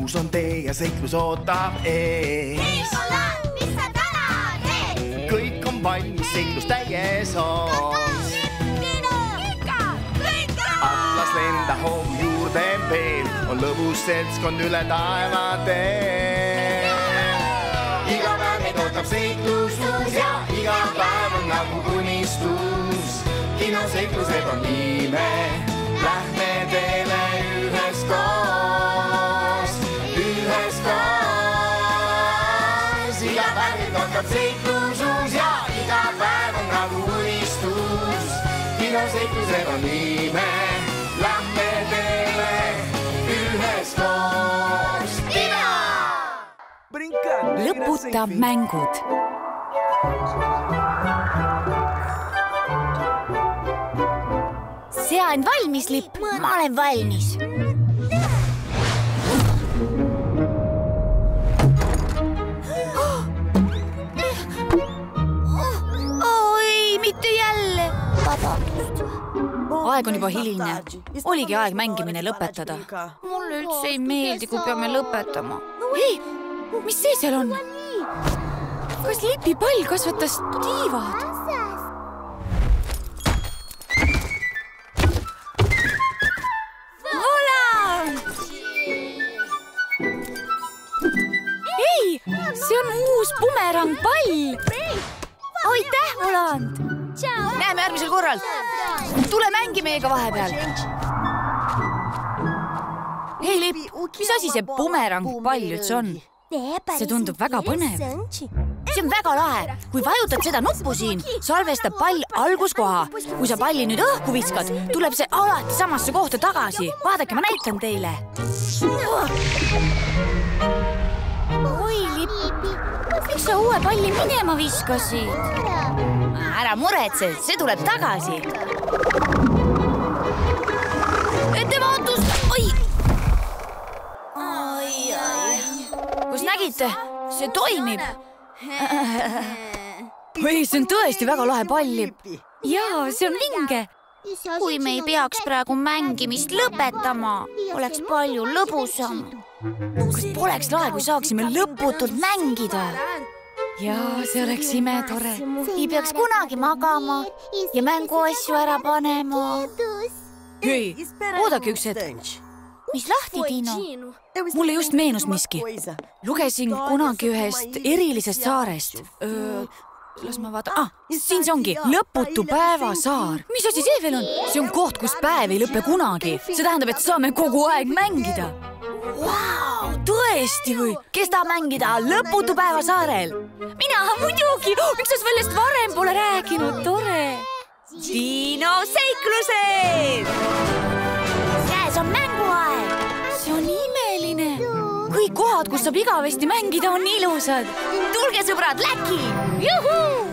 ilus on tee ja seiklus ootab ees. Hei, Holland, mis sa täna teed? Kõik on valmis, seiklus täies on. Tiino! Ikka! Lõika! Atlas lenda hoogu juurde veel, on lõbus seltskond üle taeva teel. Iga päev meid ootab seiklus uus ja iga päev on nagu unistus. Kinoseiklused on ime, lähme teele üheskoos, üheskoos. Iga päev meid ootab seiklus uus ja iga päev on nagu unistus. Kinoseiklused on ime, lähme teele üheskoos. Kino! Lõputa mängud. Sea end valmis, Lipp. Ma olen valmis. Oi, mitte jälle. Aeg on juba hiline. Oligi aeg mängimine lõpetada. Mulle üldse ei meeldi, kui peame lõpetama. Hei, mis see seal on? Kas Lipi pall kasvatas tiivad? See on uus bumerangpall. Aitäh, Voland. Näeme järgmisel korral. Tule mängi meiega vahepeal. Hei, Lipp, mis asi see bumerangpall üldse on? See tundub väga põnev. See on väga lahe. Kui vajutad seda nuppu siin, salvestab pall alguskoha. Kui sa palli nüüd õhku viskad, tuleb see alati samasse kohta tagasi. Vaadake, ma näitan teile. Oi, Lipp, miks sa uue palli minema viskasid? Ära muretse, see tuleb tagasi. Ettevaatus! Oi! Kus nägite? See toimib. Oi, see on tõesti väga lahe pall, Lipp. Jaa, see on vinge. Kui me ei peaks praegu mängimist lõpetama, oleks palju lõbusam. Kas poleks lahe, kui saaksime lõputult mängida? Jaa, see oleks imetore. Ei peaks kunagi magama ja mänguasju ära panema. Hei, oodake üks hetk. Mis lahti, Tiino? Mulle just meenus miski. Lugesin kunagi ühest erilisest saarest. Las ma vaatan. Siin see ongi. Lõputu päeva saar. Mis asi see veel on? See on koht, kus päev ei lõpe kunagi. See tähendab, et saame kogu aeg mängida. Vau, tõesti või? Kes tahab mängida lõputu päeva saarel? Mina muidugi. Miks sa sellest varem pole rääkinud? Tore. Tiino seiklused! Käes on mänguaeg. See on imeline. Kõik kohad, kus saab igavesti mängida, on ilusad. Tulge, sõbrad, läki! Juhuu!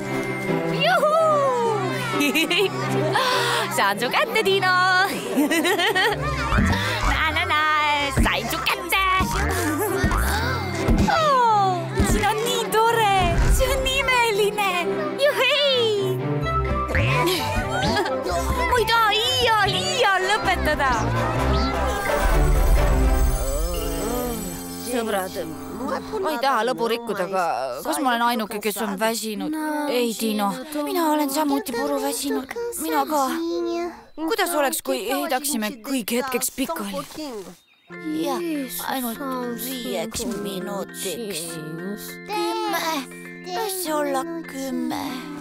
Juhuu! Saan su kätte, Tiino! Sain su kätte! Siin on nii tore! See on imeline! Juhei! Ma ei taha iial lõpetada! Sõbrad, ma ei taha lõbu rikkuda, aga kas ma olen ainuke, kes on väsinud? Ei, Tiino, mina olen samuti puru väsinud. Mina ka. Kuidas oleks, kui heidaksime kõik hetkeks pikali? Jah, ainult 5 minutiks. 10. Võis see olla 10?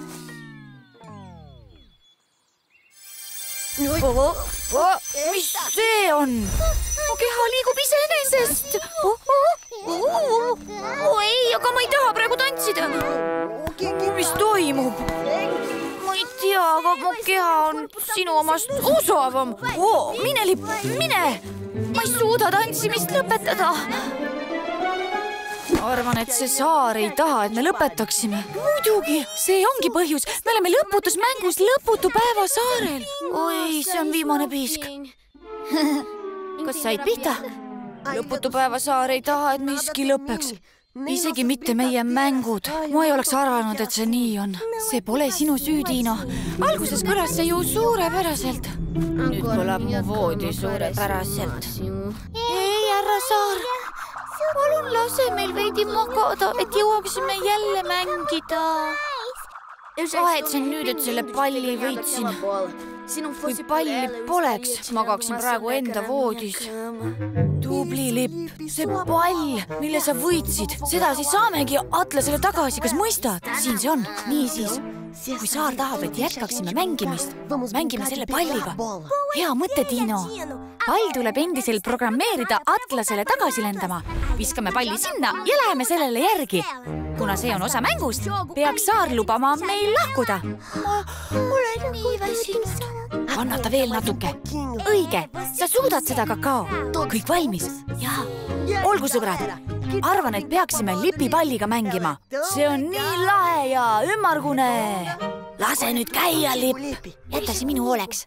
Mis see on? Mu keha liigub iseenesest. Ei, aga ma ei taha praegu tantsida. Mis toimub? Ma ei tea, aga mu keha on sinu omast osavam. Mine, Lipp, mine! Ma ei suuda tantsimist lõpetada. Ma arvan, et see saar ei taha, et me lõpetaksime. Muidugi, see ongi põhjus. Me oleme lõputus mängus lõputu päeva saarel. Oi, see on viimane piisk. Kas said pihta? Lõputu päeva saar ei taha, et miski lõpeks. Isegi mitte meie mängud. Ma ei oleks arvanud, et see nii on. See pole sinu süü, Tiino. Alguses kõlas see ju suurepäraselt. Nüüd kõlab mu voodi suurepäraselt. Ei, härra Saar. lase meil veidi magada, et jõuaksime jälle mängida. Vahetsen nüüd, et selle palli võitsin. Kui palli poleks, magaksin praegu enda voodis. Tubli Lipp, see pall, mille sa võitsid, seda siis saamegi Atlasele tagasi, kas mõistad? Siin see on. Niisiis, kui Saar tahab, et jätkaksime mängimist, mängime selle palliga. Hea mõte, Tiino. Pall tuleb endisel programmeerida Atlasele tagasi lendama. Viskame palli sinna ja läheme sellele järgi. Kuna see on osa mängust, peaks Saar lubama meil lahkuda. Ma olen nii väsinud. Kannata veel natuke. Õige, sa suudad seda, Kakao. Kõik valmis? Jaa. Olgu, sõbrad. Arvan, et peaksime lipipalliga mängima. See on nii lahe ja ümmargune. Lase nüüd käia, Lipp. Jäta see minu hooleks.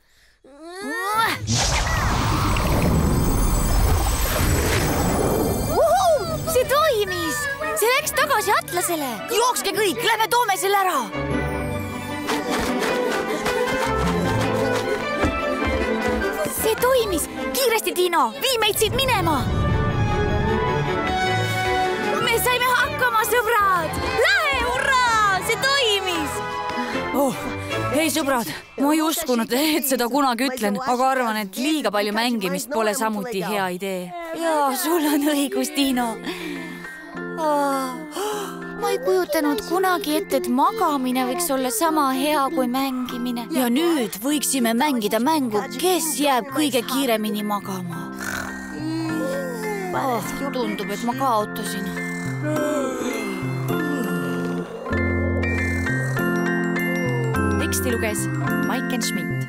See toimis! See läks tagasi Atlasele! Jookske kõik, lähme toome selle ära! See toimis! Kiiresti, Tiino! Vii meid siit minema! Me saime hakkama, sõbrad! Lähe, hurraa! See toimis! Hei, sõbrad! Ma ei uskunud, et seda kunagi ütlen, aga arvan, et liiga palju mängimist pole samuti hea idee. Jaa, sul on õigus, Tiino. Ma ei kujutanud kunagi ette, et magamine võiks olla sama hea kui mängimine. Ja nüüd võiksime mängida mängu, kes jääb kõige kiiremini magama. Tundub, et ma kaotasin. Teksti luges Maiken Schmidt.